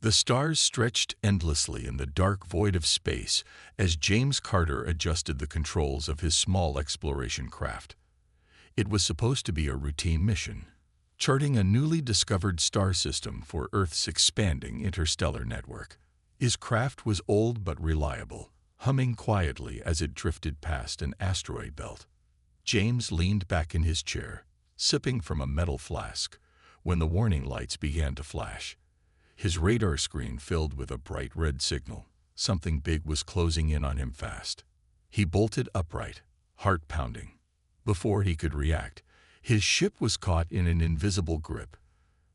The stars stretched endlessly in the dark void of space as James Carter adjusted the controls of his small exploration craft. It was supposed to be a routine mission, charting a newly discovered star system for Earth's expanding interstellar network. His craft was old but reliable, humming quietly as it drifted past an asteroid belt. James leaned back in his chair, sipping from a metal flask, when the warning lights began to flash. His radar screen filled with a bright red signal. Something big was closing in on him fast. He bolted upright, heart pounding. Before he could react, his ship was caught in an invisible grip.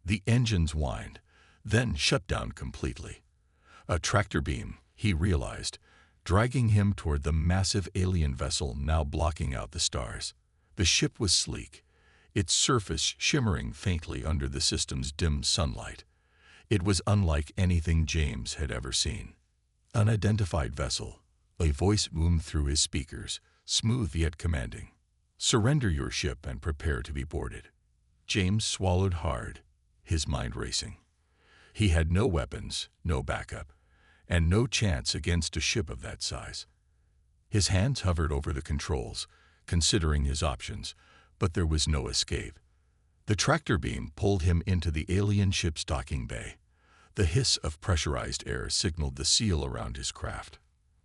The engines whined, then shut down completely. A tractor beam, he realized, dragging him toward the massive alien vessel now blocking out the stars. The ship was sleek, its surface shimmering faintly under the system's dim sunlight. It was unlike anything James had ever seen. Unidentified vessel, a voice boomed through his speakers, smooth yet commanding. Surrender your ship and prepare to be boarded. James swallowed hard, his mind racing. He had no weapons, no backup, and no chance against a ship of that size. His hands hovered over the controls, considering his options, but there was no escape. The tractor beam pulled him into the alien ship's docking bay. The hiss of pressurized air signaled the seal around his craft.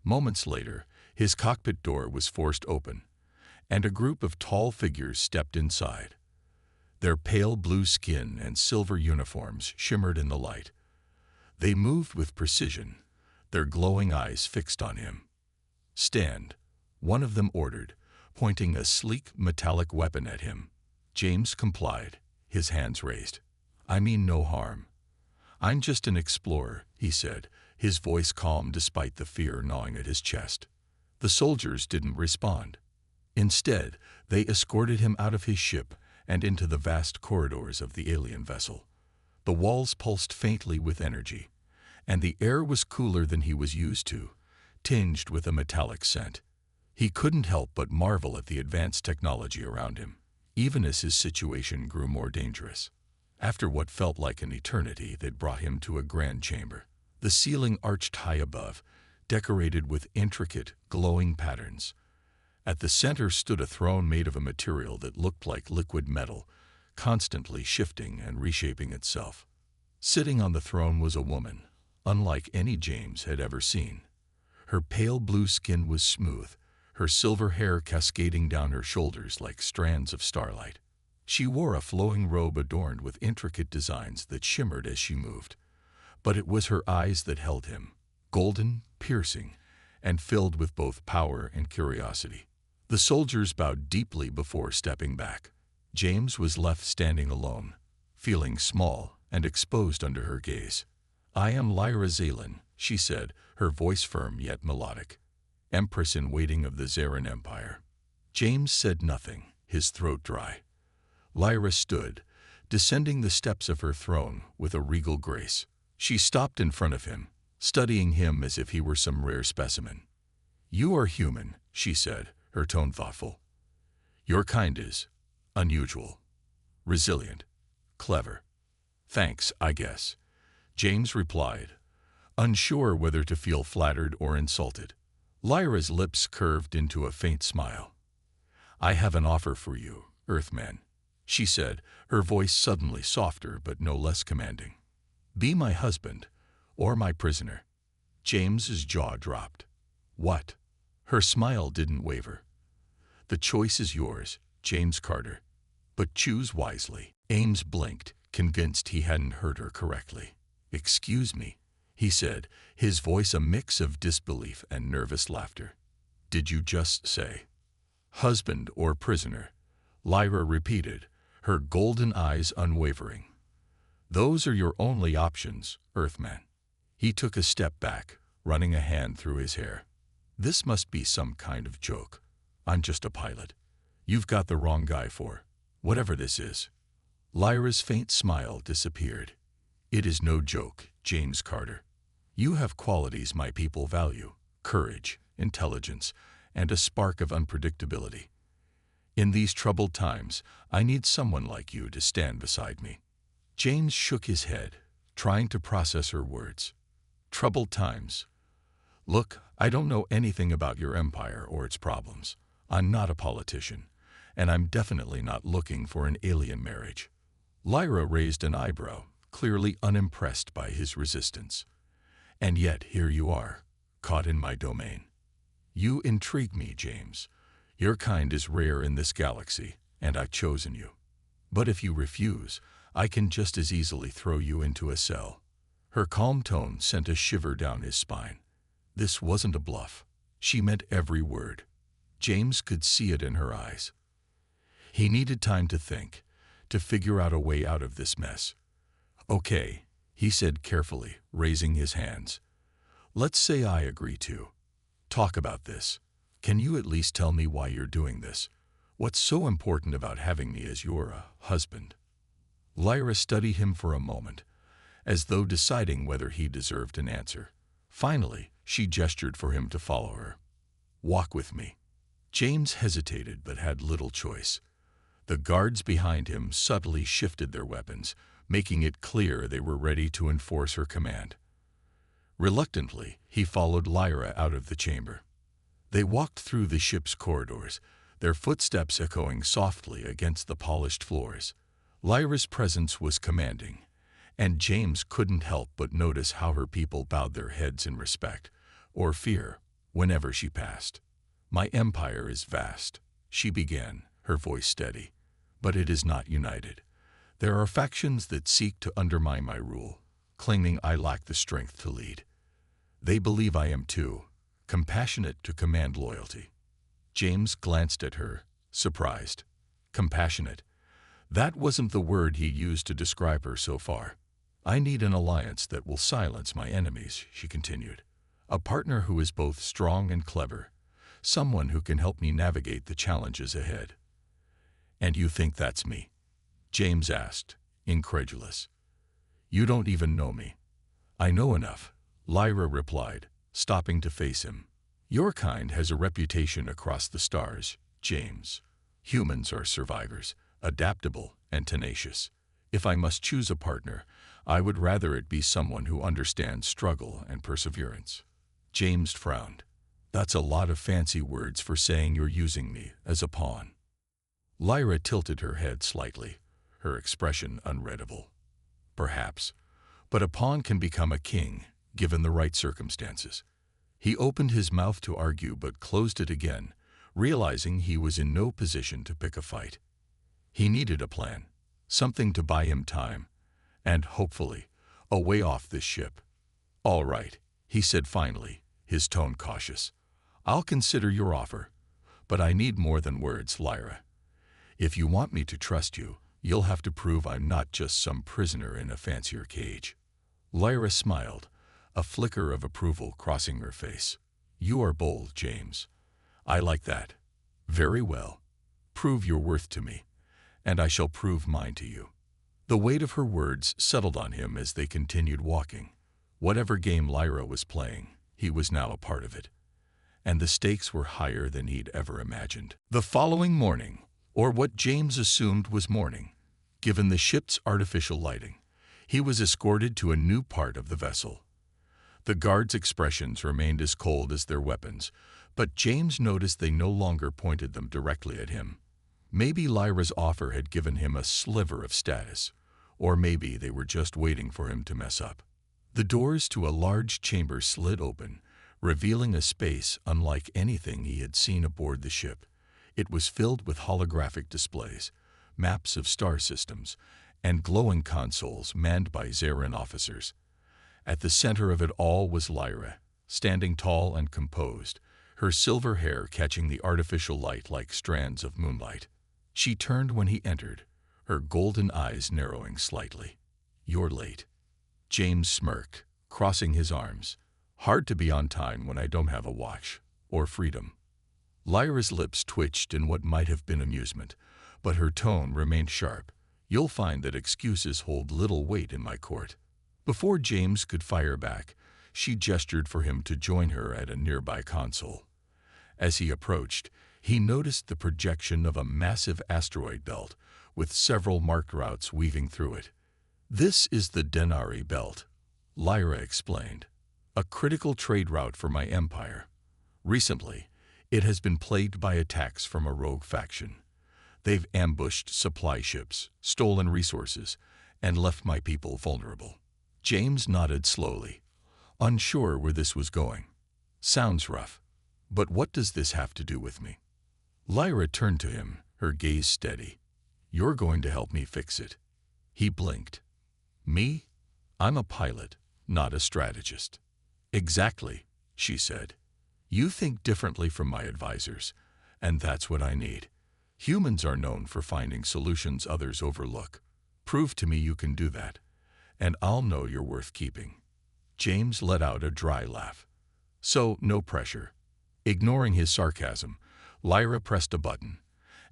Moments later, his cockpit door was forced open, and a group of tall figures stepped inside. Their pale blue skin and silver uniforms shimmered in the light. They moved with precision, their glowing eyes fixed on him. "Stand," one of them ordered, pointing a sleek metallic weapon at him. James complied, his hands raised. "I mean no harm. I'm just an explorer," he said, his voice calm despite the fear gnawing at his chest. The soldiers didn't respond. Instead, they escorted him out of his ship and into the vast corridors of the alien vessel. The walls pulsed faintly with energy, and the air was cooler than he was used to, tinged with a metallic scent. He couldn't help but marvel at the advanced technology around him, even as his situation grew more dangerous. After what felt like an eternity, they'd brought him to a grand chamber. The ceiling arched high above, decorated with intricate, glowing patterns. At the center stood a throne made of a material that looked like liquid metal, constantly shifting and reshaping itself. Sitting on the throne was a woman, unlike any James had ever seen. Her pale blue skin was smooth, her silver hair cascading down her shoulders like strands of starlight. She wore a flowing robe adorned with intricate designs that shimmered as she moved. But it was her eyes that held him, golden, piercing, and filled with both power and curiosity. The soldiers bowed deeply before stepping back. James was left standing alone, feeling small and exposed under her gaze. "I am Lyra Zalen," she said, her voice firm yet melodic, "Empress in waiting of the Zarin Empire." James said nothing, his throat dry. Lyra stood, descending the steps of her throne with a regal grace. She stopped in front of him, studying him as if he were some rare specimen. "You are human," she said, her tone thoughtful. "Your kind is unusual, resilient, clever." "Thanks, I guess," James replied, unsure whether to feel flattered or insulted. Lyra's lips curved into a faint smile. "I have an offer for you, Earthman," she said, her voice suddenly softer but no less commanding. "Be my husband, or my prisoner." James's jaw dropped. "What?" Her smile didn't waver. "The choice is yours, James Carter. But choose wisely." Ames blinked, convinced he hadn't heard her correctly. "Excuse me," he said, his voice a mix of disbelief and nervous laughter. "Did you just say husband or prisoner?" Lyra repeated, her golden eyes unwavering. "Those are your only options, Earthman." He took a step back, running a hand through his hair. "This must be some kind of joke. I'm just a pilot. You've got the wrong guy for whatever this is." Lyra's faint smile disappeared. "It is no joke, James Carter. You have qualities my people value: courage, intelligence, and a spark of unpredictability. In these troubled times, I need someone like you to stand beside me." James shook his head, trying to process her words. Troubled times. Look, I don't know anything about your empire or its problems. I'm not a politician, and I'm definitely not looking for an alien marriage. Lyra raised an eyebrow, clearly unimpressed by his resistance. And yet here you are, caught in my domain. You intrigue me, James. Your kind is rare in this galaxy, and I've chosen you. But if you refuse, I can just as easily throw you into a cell. Her calm tone sent a shiver down his spine. This wasn't a bluff. She meant every word. James could see it in her eyes. He needed time to think, to figure out a way out of this mess. Okay, he said carefully, raising his hands. Let's say I agree to talk about this. Can you at least tell me why you're doing this? What's so important about having me as your husband? Lyra studied him for a moment, as though deciding whether he deserved an answer. Finally, she gestured for him to follow her. Walk with me. James hesitated but had little choice. The guards behind him subtly shifted their weapons, making it clear they were ready to enforce her command. Reluctantly, he followed Lyra out of the chamber. They walked through the ship's corridors, their footsteps echoing softly against the polished floors. Lyra's presence was commanding, and James couldn't help but notice how her people bowed their heads in respect, or fear, whenever she passed. My empire is vast, she began, her voice steady, but it is not united. There are factions that seek to undermine my rule, claiming I lack the strength to lead. They believe I am too compassionate to command loyalty. James glanced at her, surprised. Compassionate. That wasn't the word he used to describe her so far. I need an alliance that will silence my enemies, she continued. A partner who is both strong and clever. Someone who can help me navigate the challenges ahead. And you think that's me? James asked, incredulous. You don't even know me. I know enough, Lyra replied, stopping to face him. Your kind has a reputation across the stars, James. Humans are survivors, adaptable and tenacious. If I must choose a partner, I would rather it be someone who understands struggle and perseverance. James frowned. That's a lot of fancy words for saying you're using me as a pawn. Lyra tilted her head slightly, her expression unreadable. Perhaps, but a pawn can become a king, given the right circumstances. He opened his mouth to argue but closed it again, realizing he was in no position to pick a fight. He needed a plan, something to buy him time, and, hopefully, a way off this ship. All right, he said finally, his tone cautious. I'll consider your offer, but I need more than words, Lyra. If you want me to trust you, you'll have to prove I'm not just some prisoner in a fancier cage. Lyra smiled, a flicker of approval crossing her face. You are bold, James. I like that. Very well. Prove your worth to me, and I shall prove mine to you. The weight of her words settled on him as they continued walking. Whatever game Lyra was playing, he was now a part of it. And the stakes were higher than he'd ever imagined. The following morning, or what James assumed was morning, given the ship's artificial lighting, he was escorted to a new part of the vessel. The guards' expressions remained as cold as their weapons, but James noticed they no longer pointed them directly at him. Maybe Lyra's offer had given him a sliver of status, or maybe they were just waiting for him to mess up. The doors to a large chamber slid open, revealing a space unlike anything he had seen aboard the ship. It was filled with holographic displays, maps of star systems, and glowing consoles manned by Zarin officers. At the center of it all was Lyra, standing tall and composed, her silver hair catching the artificial light like strands of moonlight. She turned when he entered, her golden eyes narrowing slightly. You're late. James smirked, crossing his arms. Hard to be on time when I don't have a watch, or freedom. Lyra's lips twitched in what might have been amusement, but her tone remained sharp. You'll find that excuses hold little weight in my court. Before James could fire back, she gestured for him to join her at a nearby console. As he approached, he noticed the projection of a massive asteroid belt, with several marked routes weaving through it. This is the Denari Belt, Lyra explained, a critical trade route for my empire. Recently, it has been plagued by attacks from a rogue faction. They've ambushed supply ships, stolen resources, and left my people vulnerable. James nodded slowly, unsure where this was going. Sounds rough, but what does this have to do with me? Lyra turned to him, her gaze steady. You're going to help me fix it. He blinked. Me? I'm a pilot, not a strategist. Exactly, she said. You think differently from my advisors, and that's what I need. Humans are known for finding solutions others overlook. Prove to me you can do that, and I'll know you're worth keeping. James let out a dry laugh. So, no pressure. Ignoring his sarcasm, Lyra pressed a button,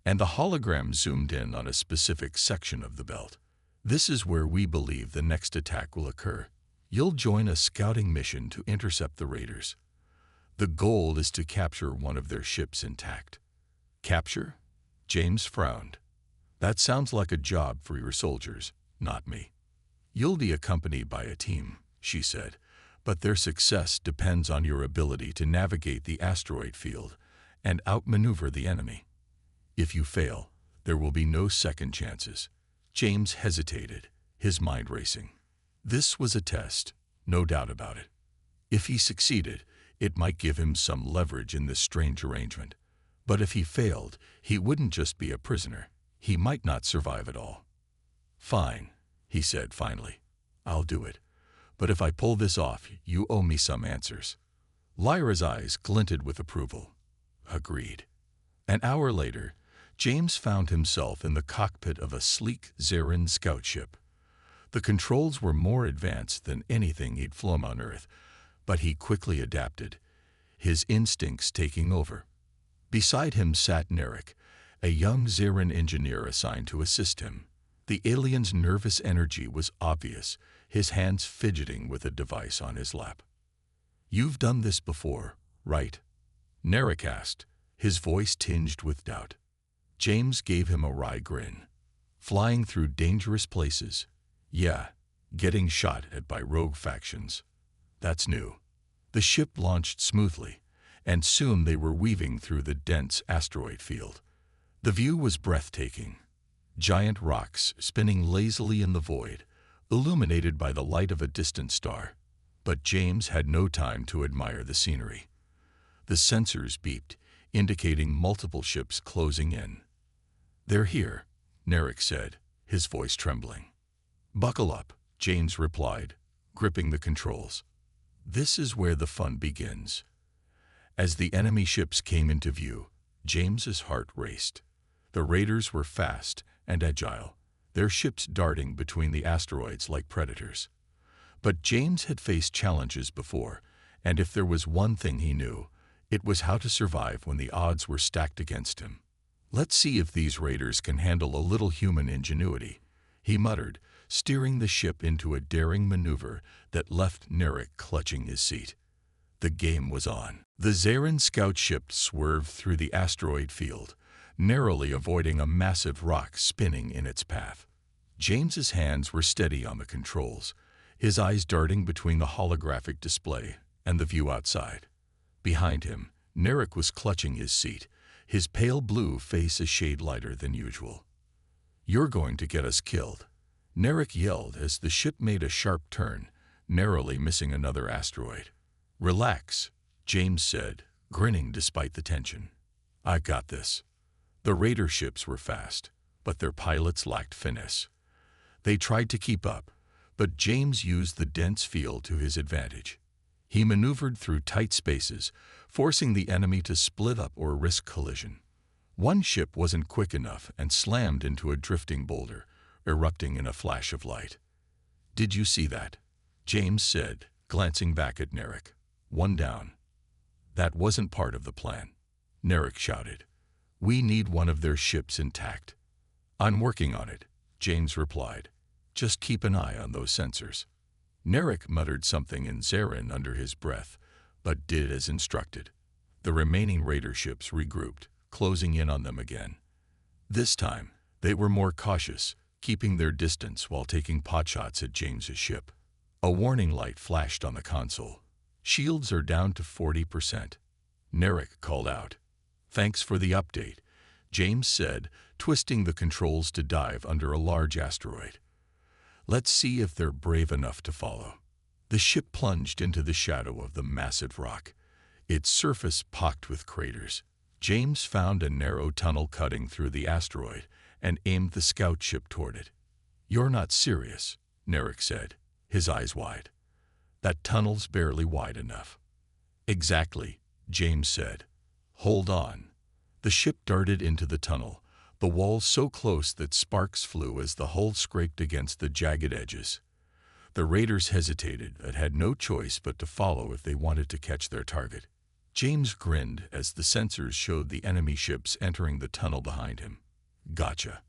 and the hologram zoomed in on a specific section of the belt. This is where we believe the next attack will occur. You'll join a scouting mission to intercept the raiders. The goal is to capture one of their ships intact. Capture? James frowned. That sounds like a job for your soldiers, not me. You'll be accompanied by a team, she said, but their success depends on your ability to navigate the asteroid field and outmaneuver the enemy. If you fail, there will be no second chances. James hesitated, his mind racing. This was a test, no doubt about it. If he succeeded, it might give him some leverage in this strange arrangement. But if he failed, he wouldn't just be a prisoner. He might not survive at all. Fine, he said finally. I'll do it. But if I pull this off, you owe me some answers. Lyra's eyes glinted with approval. Agreed. An hour later, James found himself in the cockpit of a sleek Zarin scout ship. The controls were more advanced than anything he'd flown on Earth, but he quickly adapted, his instincts taking over. Beside him sat Narek, a young Zarin engineer assigned to assist him. The alien's nervous energy was obvious, his hands fidgeting with a device on his lap. You've done this before, right? Narek asked, his voice tinged with doubt. James gave him a wry grin. Flying through dangerous places. Yeah, getting shot at by rogue factions. That's new. The ship launched smoothly, and soon they were weaving through the dense asteroid field. The view was breathtaking. Giant rocks spinning lazily in the void, illuminated by the light of a distant star. But James had no time to admire the scenery. The sensors beeped, indicating multiple ships closing in. They're here, Narek said, his voice trembling. Buckle up, James replied, gripping the controls. This is where the fun begins. As the enemy ships came into view, James's heart raced. The raiders were fast and agile, their ships darting between the asteroids like predators. But James had faced challenges before, and if there was one thing he knew, it was how to survive when the odds were stacked against him. Let's see if these raiders can handle a little human ingenuity, he muttered, steering the ship into a daring maneuver that left Narek clutching his seat. The game was on. The Zarin scout ship swerved through the asteroid field, narrowly avoiding a massive rock spinning in its path. James's hands were steady on the controls, his eyes darting between the holographic display and the view outside. Behind him, Narek was clutching his seat, his pale blue face a shade lighter than usual. You're going to get us killed, Narek yelled as the ship made a sharp turn, narrowly missing another asteroid. Relax, James said, grinning despite the tension. I got this. The raider ships were fast, but their pilots lacked finesse. They tried to keep up, but James used the dense field to his advantage. He maneuvered through tight spaces, forcing the enemy to split up or risk collision. One ship wasn't quick enough and slammed into a drifting boulder, erupting in a flash of light. Did you see that? James said, glancing back at Narek. One down. That wasn't part of the plan, Narek shouted. We need one of their ships intact. I'm working on it, James replied. Just keep an eye on those sensors. Narek muttered something in Zarin under his breath, but did as instructed. The remaining raider ships regrouped, closing in on them again. This time, they were more cautious, keeping their distance while taking potshots at James's ship. A warning light flashed on the console. Shields are down to 40%. Narek called out. Thanks for the update, James said, twisting the controls to dive under a large asteroid. Let's see if they're brave enough to follow. The ship plunged into the shadow of the massive rock, its surface pocked with craters. James found a narrow tunnel cutting through the asteroid and aimed the scout ship toward it. You're not serious, Narek said, his eyes wide. That tunnel's barely wide enough. Exactly, James said. Hold on. The ship darted into the tunnel, the walls so close that sparks flew as the hull scraped against the jagged edges. The raiders hesitated but had no choice but to follow if they wanted to catch their target. James grinned as the sensors showed the enemy ships entering the tunnel behind him. Gotcha.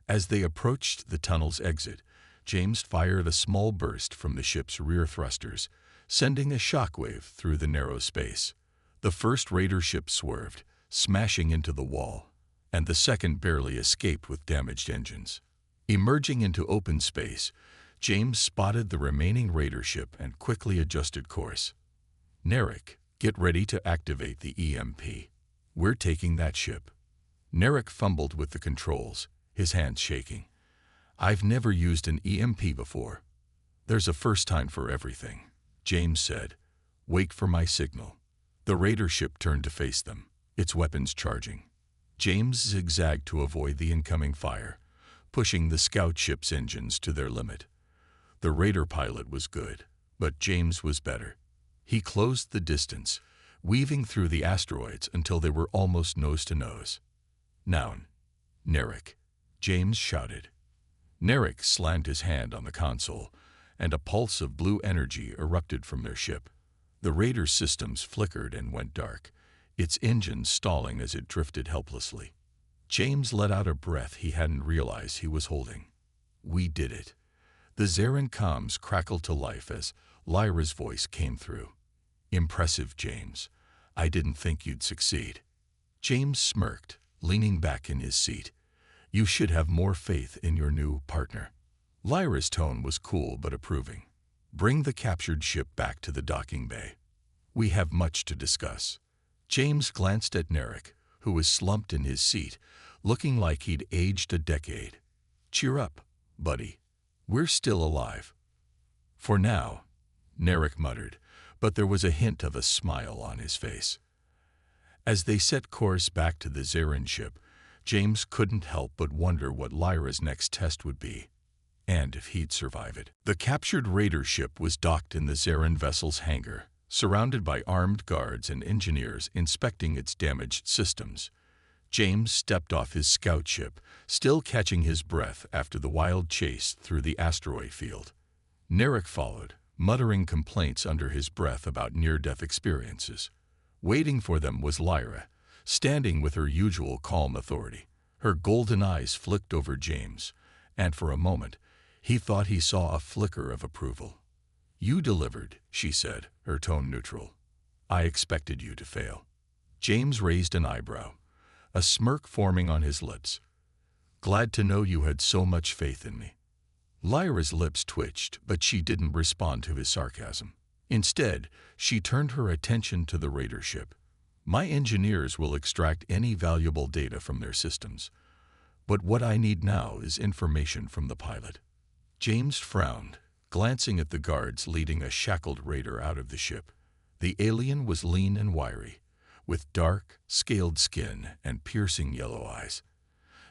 As they approached the tunnel's exit, James fired a small burst from the ship's rear thrusters, sending a shockwave through the narrow space. The first raider ship swerved, smashing into the wall, and the second barely escaped with damaged engines. Emerging into open space, James spotted the remaining raider ship and quickly adjusted course. Narek, get ready to activate the EMP. We're taking that ship. Narek fumbled with the controls, his hands shaking. I've never used an EMP before. There's a first time for everything, James said. Wait for my signal. The raider ship turned to face them, its weapons charging. James zigzagged to avoid the incoming fire, pushing the scout ship's engines to their limit. The raider pilot was good, but James was better. He closed the distance, weaving through the asteroids until they were almost nose to nose. Noun. Narek, James shouted. Narek slammed his hand on the console, and a pulse of blue energy erupted from their ship. The raider's systems flickered and went dark, its engines stalling as it drifted helplessly. James let out a breath he hadn't realized he was holding. We did it. The Zarin comms crackled to life as Lyra's voice came through. Impressive, James. I didn't think you'd succeed. James smirked, leaning back in his seat. You should have more faith in your new partner. Lyra's tone was cool but approving. Bring the captured ship back to the docking bay. We have much to discuss. James glanced at Narek, who was slumped in his seat, looking like he'd aged a decade. Cheer up, buddy. We're still alive. For now, Narek muttered, but there was a hint of a smile on his face. As they set course back to the Zarin ship, James couldn't help but wonder what Lyra's next test would be, and if he'd survive it. The captured raider ship was docked in the Zarin vessel's hangar, surrounded by armed guards and engineers inspecting its damaged systems. James stepped off his scout ship, still catching his breath after the wild chase through the asteroid field. Narek followed, muttering complaints under his breath about near-death experiences. Waiting for them was Lyra, standing with her usual calm authority. Her golden eyes flicked over James, and for a moment, he thought he saw a flicker of approval. You delivered, she said, her tone neutral. I expected you to fail. James raised an eyebrow, a smirk forming on his lips. Glad to know you had so much faith in me. Lyra's lips twitched, but she didn't respond to his sarcasm. Instead, she turned her attention to the raider ship. My engineers will extract any valuable data from their systems, but what I need now is information from the pilot. James frowned, glancing at the guards leading a shackled raider out of the ship. The alien was lean and wiry, with dark, scaled skin and piercing yellow eyes.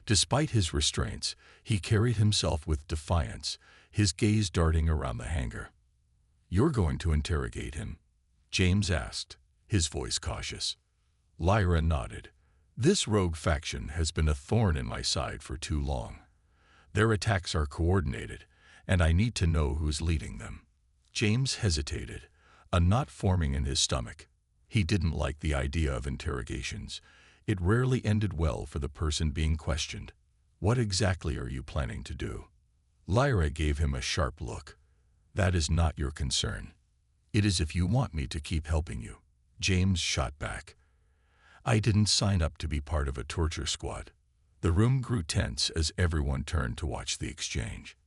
Despite his restraints, he carried himself with defiance, his gaze darting around the hangar. You're going to interrogate him? James asked, his voice cautious. Lyra nodded. This rogue faction has been a thorn in my side for too long. Their attacks are coordinated, and I need to know who's leading them. James hesitated, a knot forming in his stomach. He didn't like the idea of interrogations. It rarely ended well for the person being questioned. What exactly are you planning to do? Lyra gave him a sharp look. That is not your concern. It is if you want me to keep helping you. James shot back. I didn't sign up to be part of a torture squad. The room grew tense as everyone turned to watch the exchange.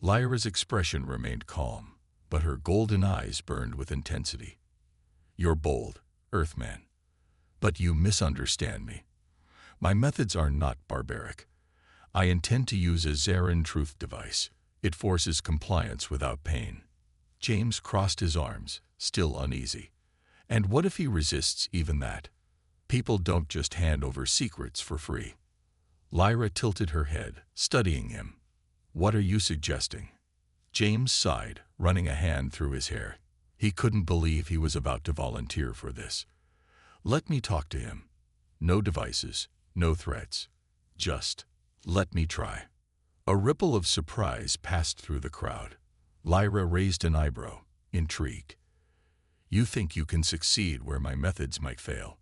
Lyra's expression remained calm, but her golden eyes burned with intensity. "You're bold, Earthman. But you misunderstand me. My methods are not barbaric. I intend to use a Zarin truth device. It forces compliance without pain." James crossed his arms, still uneasy. And what if he resists even that? People don't just hand over secrets for free. Lyra tilted her head, studying him. "What are you suggesting?" James sighed, running a hand through his hair. He couldn't believe he was about to volunteer for this. "Let me talk to him. No devices, no threats. Just let me try." A ripple of surprise passed through the crowd. Lyra raised an eyebrow, intrigued. "You think you can succeed where my methods might fail?"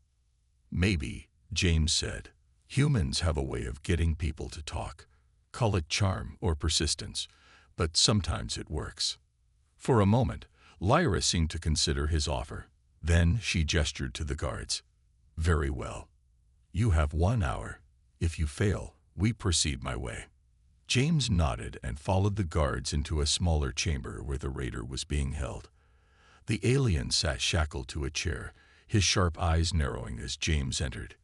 "Maybe," James said. "Humans have a way of getting people to talk. Call it charm or persistence, but sometimes it works." For a moment, Lyra seemed to consider his offer. Then she gestured to the guards. "Very well. You have 1 hour. If you fail, we proceed my way." James nodded and followed the guards into a smaller chamber where the raider was being held. The alien sat shackled to a chair, his sharp eyes narrowing as James entered.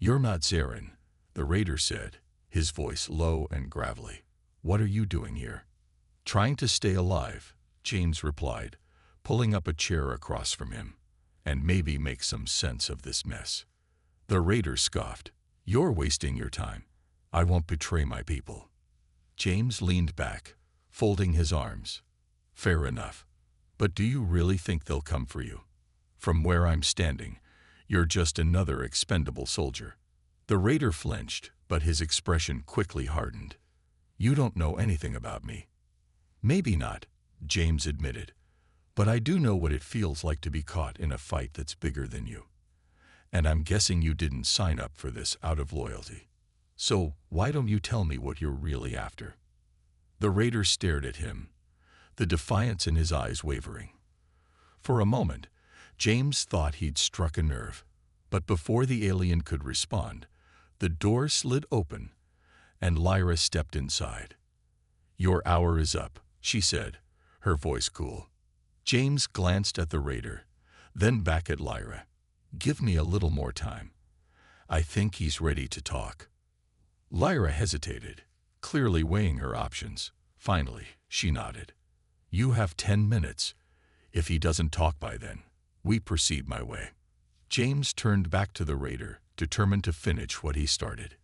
"You're not Zarin," the raider said, his voice low and gravelly. "What are you doing here?" "Trying to stay alive," James replied, pulling up a chair across from him. "And maybe make some sense of this mess." The raider scoffed. "You're wasting your time. I won't betray my people." James leaned back, folding his arms. "Fair enough. But do you really think they'll come for you? From where I'm standing, you're just another expendable soldier." The raider flinched, but his expression quickly hardened. "You don't know anything about me." "Maybe not," James admitted. "But I do know what it feels like to be caught in a fight that's bigger than you. And I'm guessing you didn't sign up for this out of loyalty. So why don't you tell me what you're really after?" The raider stared at him, the defiance in his eyes wavering. For a moment, James thought he'd struck a nerve. But before the alien could respond, the door slid open, and Lyra stepped inside. "Your hour is up," she said, her voice cool. James glanced at the raider, then back at Lyra. "Give me a little more time. I think he's ready to talk." Lyra hesitated, clearly weighing her options. Finally, she nodded. "You have 10 minutes. If he doesn't talk by then, we proceed my way." James turned back to the raider, determined to finish what he started.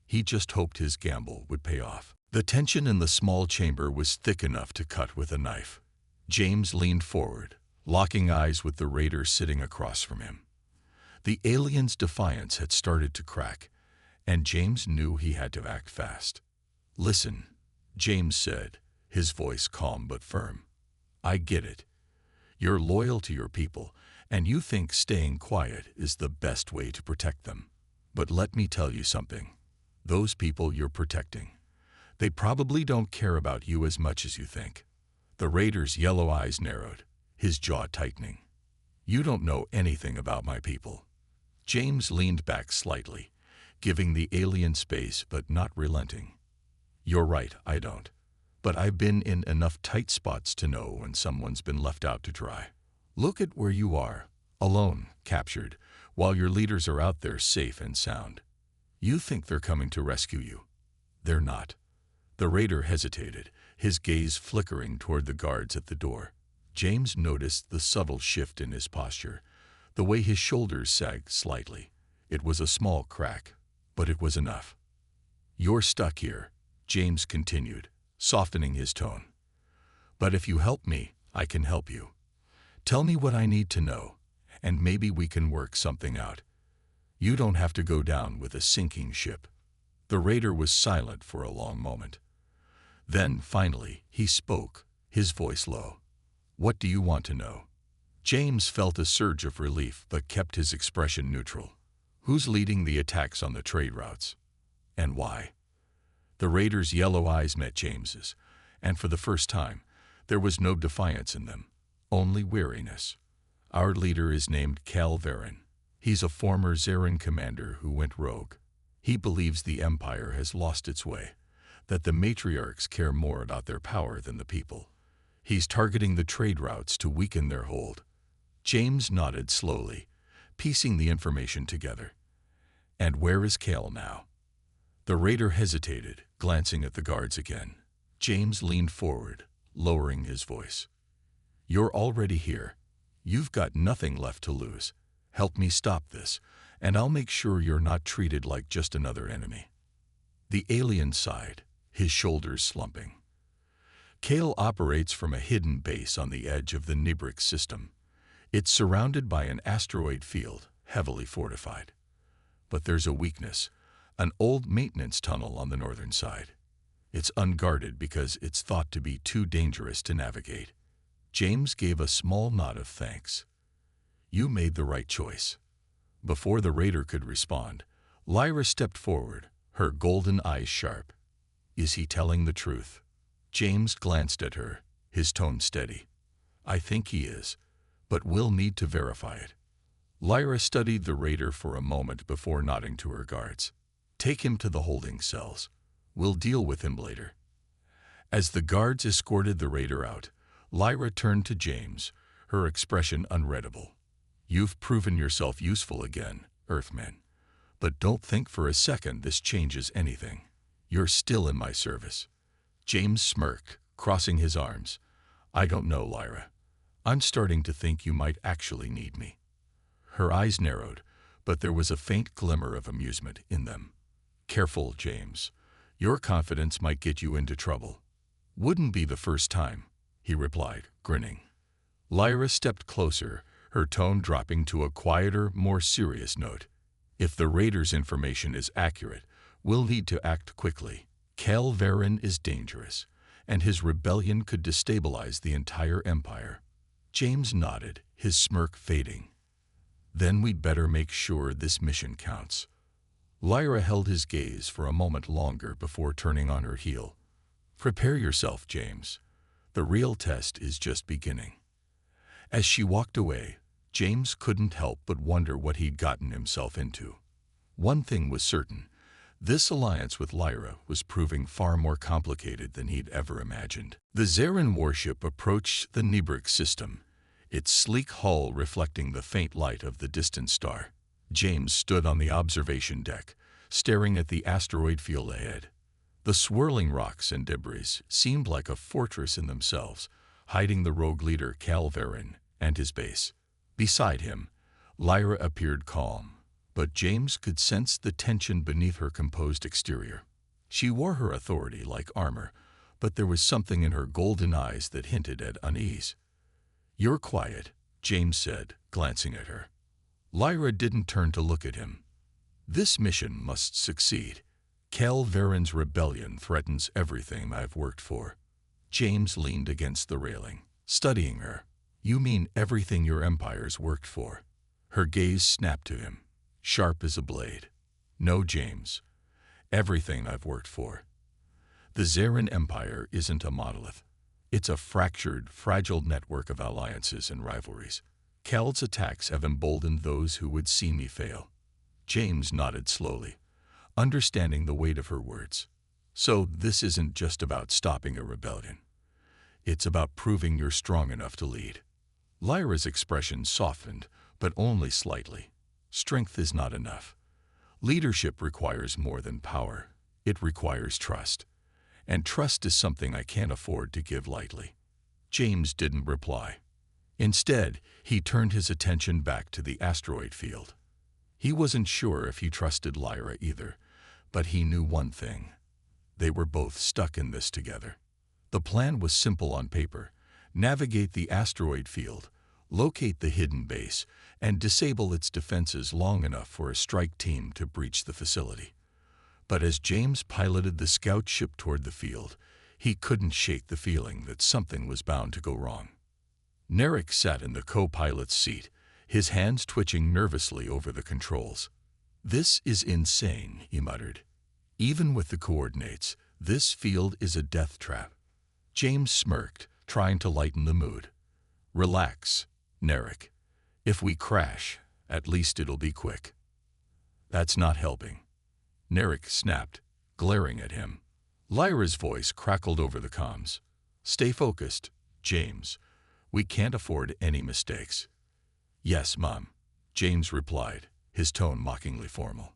He just hoped his gamble would pay off. The tension in the small chamber was thick enough to cut with a knife. James leaned forward, locking eyes with the raider sitting across from him. The alien's defiance had started to crack, and James knew he had to act fast. "Listen," James said, his voice calm but firm. "I get it. You're loyal to your people, and you think staying quiet is the best way to protect them. But let me tell you something. Those people you're protecting, they probably don't care about you as much as you think." The raider's yellow eyes narrowed, his jaw tightening. "You don't know anything about my people." James leaned back slightly, giving the alien space but not relenting. "You're right, I don't. But I've been in enough tight spots to know when someone's been left out to dry. Look at where you are, alone, captured, while your leaders are out there safe and sound. You think they're coming to rescue you. They're not." The raider hesitated, his gaze flickering toward the guards at the door. James noticed the subtle shift in his posture, the way his shoulders sagged slightly. It was a small crack, but it was enough. "You're stuck here," James continued, softening his tone. "But if you help me, I can help you. Tell me what I need to know, and maybe we can work something out. You don't have to go down with a sinking ship." The raider was silent for a long moment. Then, finally, he spoke, his voice low. "What do you want to know?" James felt a surge of relief but kept his expression neutral. "Who's leading the attacks on the trade routes? And why?" The raider's yellow eyes met James's, and for the first time, there was no defiance in them, only weariness. "Our leader is named Cal Varin. He's a former Zarin commander who went rogue. He believes the Empire has lost its way, that the matriarchs care more about their power than the people. He's targeting the trade routes to weaken their hold. James nodded slowly, piecing the information together. And where is Cale now? The raider hesitated, glancing at the guards again. James leaned forward, lowering his voice. You're already here. You've got nothing left to lose. Help me stop this, and I'll make sure you're not treated like just another enemy. The alien sighed, his shoulders slumping. Cale operates from a hidden base on the edge of the Nibrick system. It's surrounded by an asteroid field, heavily fortified. But there's a weakness, an old maintenance tunnel on the northern side. It's unguarded because it's thought to be too dangerous to navigate. James gave a small nod of thanks. You made the right choice. Before the raider could respond, Lyra stepped forward, her golden eyes sharp. Is he telling the truth? James glanced at her, his tone steady. I think he is, but we'll need to verify it. Lyra studied the raider for a moment before nodding to her guards. Take him to the holding cells. We'll deal with him later. As the guards escorted the raider out, Lyra turned to James, her expression unreadable. You've proven yourself useful again, Earthman. But don't think for a second this changes anything. You're still in my service. James smirked, crossing his arms. I don't know, Lyra. I'm starting to think you might actually need me. Her eyes narrowed, but there was a faint glimmer of amusement in them. Careful, James. Your confidence might get you into trouble. Wouldn't be the first time, he replied, grinning. Lyra stepped closer, her tone dropping to a quieter, more serious note. If the raider's information is accurate, we'll need to act quickly. Cal Varen is dangerous, and his rebellion could destabilize the entire empire. James nodded, his smirk fading. Then we'd better make sure this mission counts. Lyra held his gaze for a moment longer before turning on her heel. Prepare yourself, James. The real test is just beginning. As she walked away, James couldn't help but wonder what he'd gotten himself into. One thing was certain. This alliance with Lyra was proving far more complicated than he'd ever imagined. The Zarin warship approached the Nibrick system, its sleek hull reflecting the faint light of the distant star. James stood on the observation deck, staring at the asteroid field ahead. The swirling rocks and debris seemed like a fortress in themselves, hiding the rogue leader Cal Varen and his base. Beside him, Lyra appeared calm, but James could sense the tension beneath her composed exterior. She wore her authority like armor, but there was something in her golden eyes that hinted at unease. You're quiet, James said, glancing at her. Lyra didn't turn to look at him. This mission must succeed. Cal Varen's rebellion threatens everything I've worked for. James leaned against the railing, studying her. You mean everything your empire's worked for? Her gaze snapped to him, sharp as a blade. No, James. Everything I've worked for. The Zarin Empire isn't a monolith. It's a fractured, fragile network of alliances and rivalries. Cal's attacks have emboldened those who would see me fail. James nodded slowly, understanding the weight of her words. So this isn't just about stopping a rebellion. It's about proving you're strong enough to lead. Lyra's expression softened, but only slightly. Strength is not enough. Leadership requires more than power. It requires trust. And trust is something I can't afford to give lightly. James didn't reply. Instead, he turned his attention back to the asteroid field. He wasn't sure if he trusted Lyra either, but he knew one thing. They were both stuck in this together. The plan was simple on paper. Navigate the asteroid field, locate the hidden base, and disable its defenses long enough for a strike team to breach the facility. But as James piloted the scout ship toward the field, he couldn't shake the feeling that something was bound to go wrong. Narek sat in the co-pilot's seat, his hands twitching nervously over the controls. This is insane, he muttered. Even with the coordinates, this field is a death trap. James smirked, trying to lighten the mood. Relax, Narek. If we crash, at least it'll be quick. That's not helping. Narek snapped, glaring at him. Lyra's voice crackled over the comms. "Stay focused, James. We can't afford any mistakes." "Yes, Mom," James replied, his tone mockingly formal.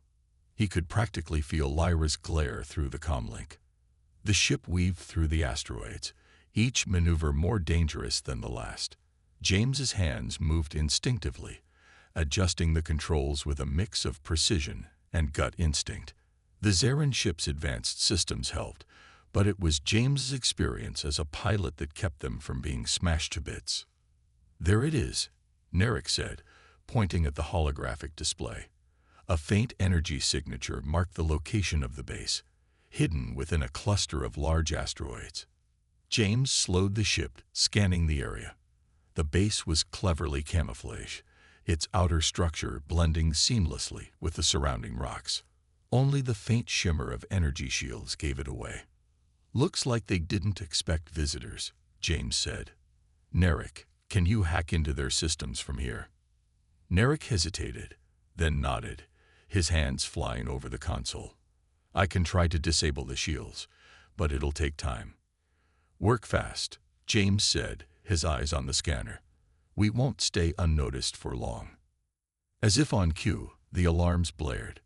He could practically feel Lyra's glare through the comlink. The ship weaved through the asteroids, each maneuver more dangerous than the last. James's hands moved instinctively, adjusting the controls with a mix of precision and gut instinct. The Zarin ship's advanced systems helped, but it was James's experience as a pilot that kept them from being smashed to bits. "There it is," Narek said, pointing at the holographic display. A faint energy signature marked the location of the base, hidden within a cluster of large asteroids. James slowed the ship, scanning the area. The base was cleverly camouflaged, its outer structure blending seamlessly with the surrounding rocks. Only the faint shimmer of energy shields gave it away. "Looks like they didn't expect visitors," James said. "Narek, can you hack into their systems from here?" Narek hesitated, then nodded, his hands flying over the console. "I can try to disable the shields, but it'll take time." "Work fast," James said, his eyes on the scanner. "We won't stay unnoticed for long." As if on cue, the alarms blared.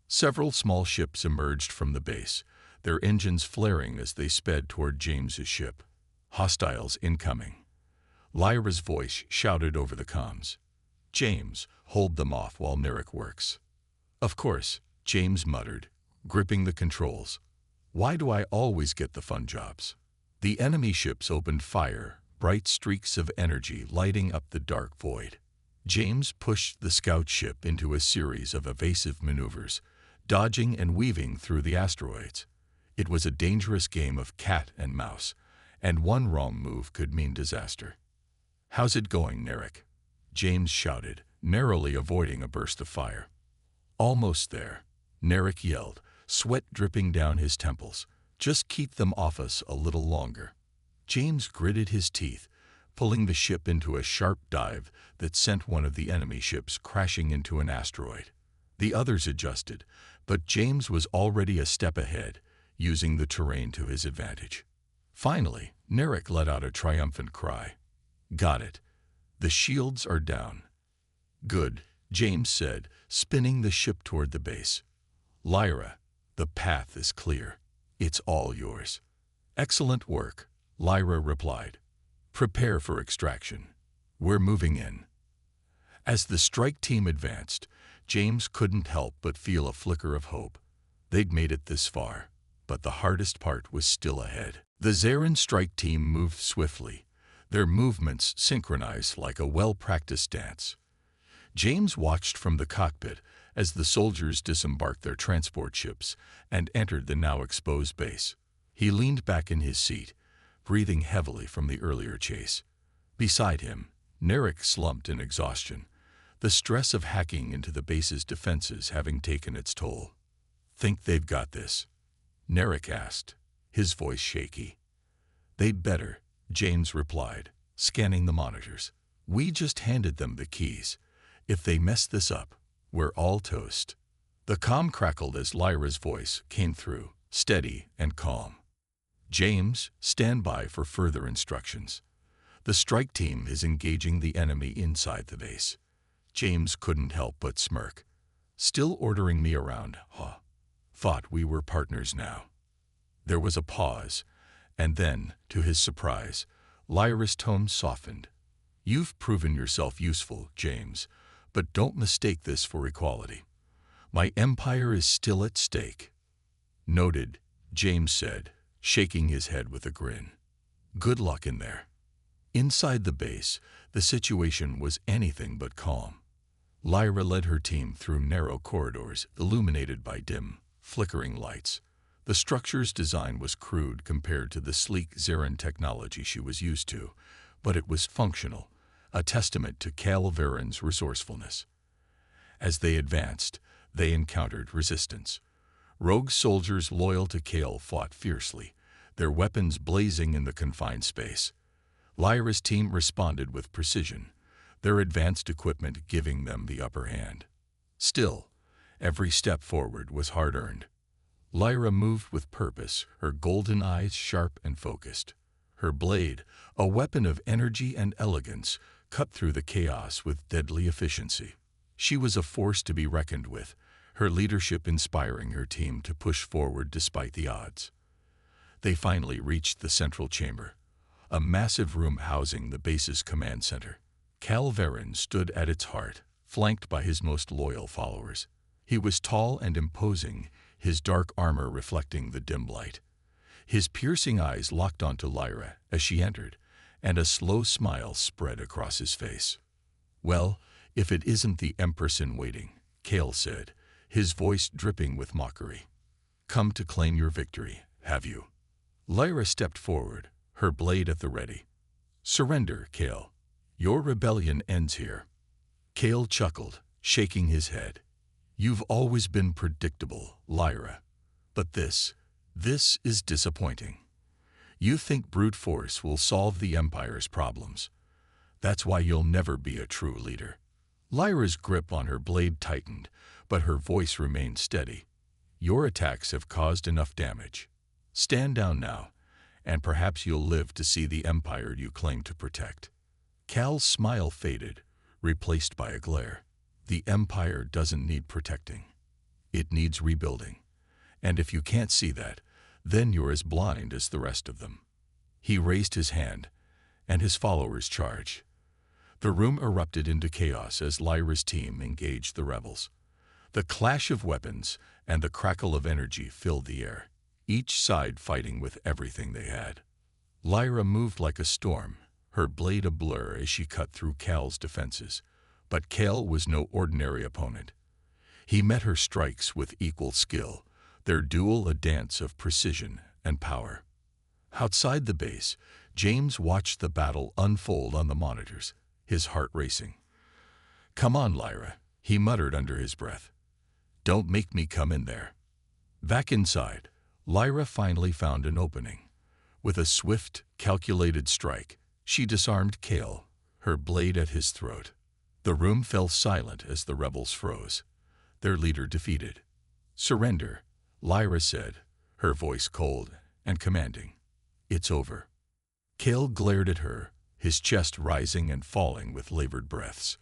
Several small ships emerged from the base, their engines flaring as they sped toward James's ship. "Hostiles incoming." Lyra's voice shouted over the comms. "James, hold them off while Narek works." "Of course," James muttered, gripping the controls. "Why do I always get the fun jobs?" The enemy ships opened fire, bright streaks of energy lighting up the dark void. James pushed the scout ship into a series of evasive maneuvers, dodging and weaving through the asteroids. It was a dangerous game of cat and mouse, and one wrong move could mean disaster. "How's it going, Narek?" James shouted, narrowly avoiding a burst of fire. "Almost there," Narek yelled, sweat dripping down his temples. "Just keep them off us a little longer." James gritted his teeth, pulling the ship into a sharp dive that sent one of the enemy ships crashing into an asteroid. The others adjusted, but James was already a step ahead, using the terrain to his advantage. Finally, Narek let out a triumphant cry. "Got it. The shields are down." "Good," James said, spinning the ship toward the base. "Lyra, the path is clear. It's all yours." "Excellent work," Lyra replied. "Prepare for extraction. We're moving in." As the strike team advanced, James couldn't help but feel a flicker of hope. They'd made it this far, but the hardest part was still ahead. The Zarin strike team moved swiftly, their movements synchronized like a well-practiced dance. James watched from the cockpit as the soldiers disembarked their transport ships and entered the now exposed base. He leaned back in his seat, breathing heavily from the earlier chase. Beside him, Narek slumped in exhaustion, the stress of hacking into the base's defenses having taken its toll. "Think they've got this?" Narek asked, his voice shaky. "They'd better," James replied, scanning the monitors. "We just handed them the keys. If they mess this up, we're all toast." The comm crackled as Lyra's voice came through, steady and calm. "James, stand by for further instructions. The strike team is engaging the enemy inside the base." James couldn't help but smirk. "Still ordering me around, huh? Thought we were partners now." There was a pause, and then, to his surprise, Lyra's tone softened. "You've proven yourself useful, James, but don't mistake this for equality. My empire is still at stake." "Noted," James said, shaking his head with a grin. "Good luck in there." Inside the base, the situation was anything but calm. Lyra led her team through narrow corridors illuminated by dim, flickering lights. The structure's design was crude compared to the sleek Zarin technology she was used to, but it was functional, a testament to Cal Varen's resourcefulness. As they advanced, they encountered resistance. Rogue soldiers loyal to Kale fought fiercely, their weapons blazing in the confined space. Lyra's team responded with precision, their advanced equipment giving them the upper hand. Still, every step forward was hard-earned. Lyra moved with purpose, her golden eyes sharp and focused. Her blade, a weapon of energy and elegance, cut through the chaos with deadly efficiency. She was a force to be reckoned with, her leadership inspiring her team to push forward despite the odds. They finally reached the central chamber, a massive room housing the base's command center. Cal Verin stood at its heart, flanked by his most loyal followers. He was tall and imposing, his dark armor reflecting the dim light. His piercing eyes locked onto Lyra as she entered, and a slow smile spread across his face. "Well, if it isn't the Empress in waiting," Cal said, his voice dripping with mockery. "Come to claim your victory, have you?" Lyra stepped forward, her blade at the ready. "Surrender, Cal. Your rebellion ends here." Cal chuckled, shaking his head. "You've always been predictable, Lyra. But this is disappointing. You think brute force will solve the Empire's problems. That's why you'll never be a true leader." Lyra's grip on her blade tightened, but her voice remained steady. "Your attacks have caused enough damage. Stand down now, and perhaps you'll live to see the Empire you claim to protect." Cal's smile faded, replaced by a glare. "The Empire doesn't need protecting. It needs rebuilding. And if you can't see that, then you're as blind as the rest of them." He raised his hand, and his followers charged. The room erupted into chaos as Lyra's team engaged the rebels. The clash of weapons and the crackle of energy filled the air, each side fighting with everything they had. Lyra moved like a storm, her blade a blur as she cut through Cal's defenses. But Cal was no ordinary opponent. He met her strikes with equal skill, their duel a dance of precision and power. Outside the base, James watched the battle unfold on the monitors, his heart racing. "Come on, Lyra," he muttered under his breath. "Don't make me come in there." Back inside, Lyra finally found an opening. With a swift, calculated strike, she disarmed Cal, her blade at his throat. The room fell silent as the rebels froze, their leader defeated. "Surrender," Lyra said, her voice cold and commanding. "It's over." Cal glared at her, his chest rising and falling with labored breaths.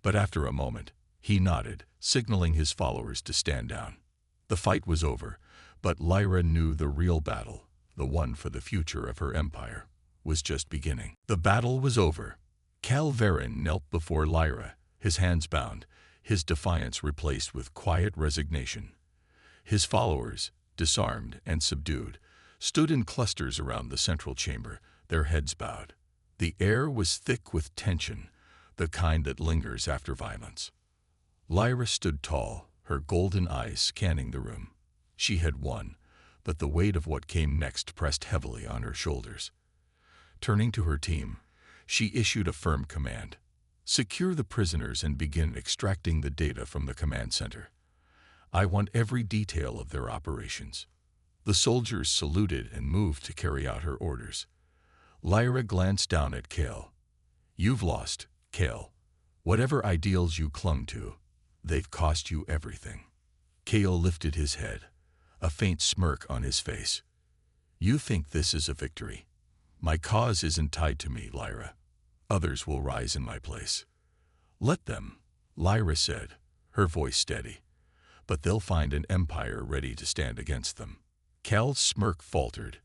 But after a moment, he nodded, signaling his followers to stand down. The fight was over, but Lyra knew the real battle, the one for the future of her empire, was just beginning. The battle was over. Cal Verin knelt before Lyra, his hands bound, his defiance replaced with quiet resignation. His followers, disarmed and subdued, stood in clusters around the central chamber, their heads bowed. The air was thick with tension, the kind that lingers after violence. Lyra stood tall, her golden eyes scanning the room. She had won, but the weight of what came next pressed heavily on her shoulders. Turning to her team, she issued a firm command. "Secure the prisoners and begin extracting the data from the command center. I want every detail of their operations." The soldiers saluted and moved to carry out her orders. Lyra glanced down at Cal. "You've lost, Cal. Whatever ideals you clung to, they've cost you everything." Cal lifted his head, a faint smirk on his face. "You think this is a victory? My cause isn't tied to me, Lyra. Others will rise in my place." "Let them," Lyra said, her voice steady. "But they'll find an empire ready to stand against them." Cal's smirk faltered,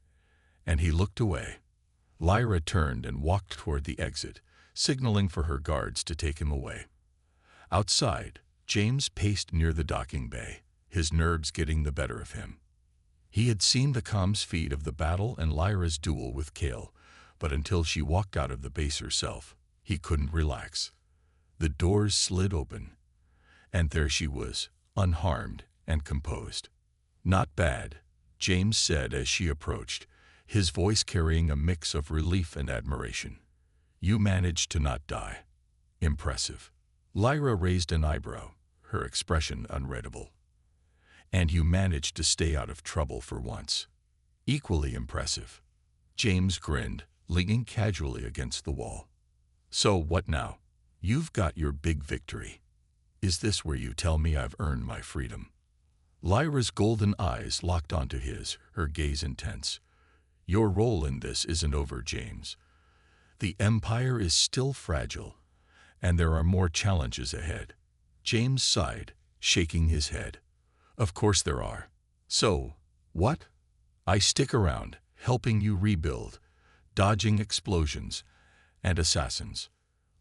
and he looked away. Lyra turned and walked toward the exit, signaling for her guards to take him away. Outside, James paced near the docking bay, his nerves getting the better of him. He had seen the comms feed of the battle and Lyra's duel with Cal, but until she walked out of the base herself, he couldn't relax. The doors slid open, and there she was, unharmed and composed. "Not bad," James said as she approached, his voice carrying a mix of relief and admiration. "You managed to not die. Impressive." Lyra raised an eyebrow, her expression unreadable. "And you managed to stay out of trouble for once. Equally impressive." James grinned, leaning casually against the wall. "So what now? You've got your big victory. Is this where you tell me I've earned my freedom?" Lyra's golden eyes locked onto his, her gaze intense. Your role in this isn't over, James. The Empire is still fragile, and there are more challenges ahead. James sighed, shaking his head. Of course there are. So, what? I stick around, helping you rebuild, dodging explosions and assassins.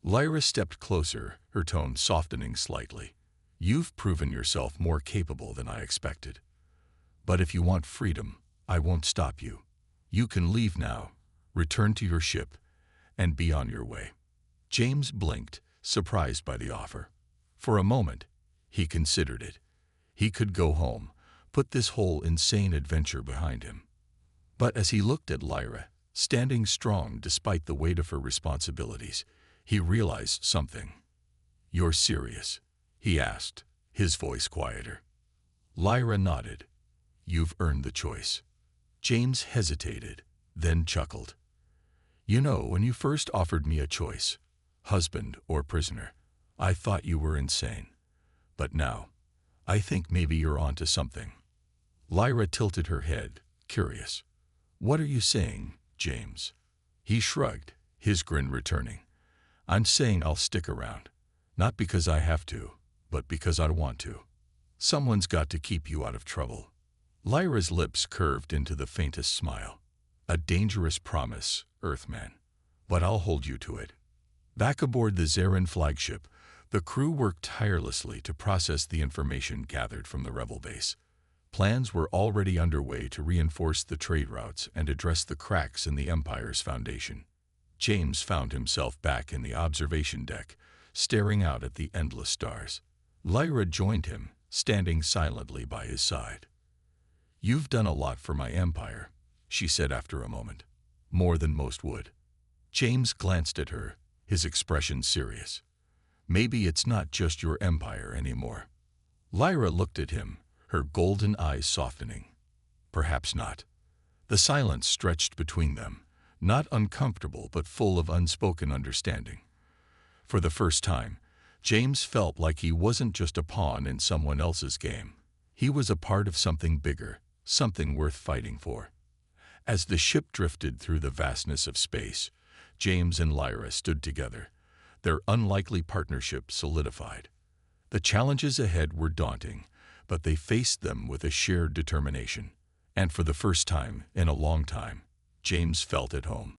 Lyra stepped closer, her tone softening slightly. You've proven yourself more capable than I expected. But if you want freedom, I won't stop you. You can leave now, return to your ship, and be on your way. James blinked, surprised by the offer. For a moment, he considered it. He could go home, put this whole insane adventure behind him. But as he looked at Lyra, standing strong despite the weight of her responsibilities, he realized something. You're serious? He asked, his voice quieter. Lyra nodded. You've earned the choice. James hesitated, then chuckled. You know, when you first offered me a choice, husband or prisoner, I thought you were insane. But now, I think maybe you're onto something. Lyra tilted her head, curious. What are you saying, James? He shrugged, his grin returning. I'm saying I'll stick around. Not because I have to, but because I want to. Someone's got to keep you out of trouble. Lyra's lips curved into the faintest smile. A dangerous promise, Earthman. But I'll hold you to it. Back aboard the Zarin flagship, the crew worked tirelessly to process the information gathered from the rebel base. Plans were already underway to reinforce the trade routes and address the cracks in the Empire's foundation. James found himself back in the observation deck, staring out at the endless stars. Lyra joined him, standing silently by his side. You've done a lot for my empire, she said after a moment. More than most would. James glanced at her, his expression serious. Maybe it's not just your empire anymore. Lyra looked at him, her golden eyes softening. Perhaps not. The silence stretched between them, not uncomfortable but full of unspoken understanding. For the first time, James felt like he wasn't just a pawn in someone else's game. He was a part of something bigger, something worth fighting for. As the ship drifted through the vastness of space, James and Lyra stood together, their unlikely partnership solidified. The challenges ahead were daunting, but they faced them with a shared determination. And for the first time in a long time, James felt at home.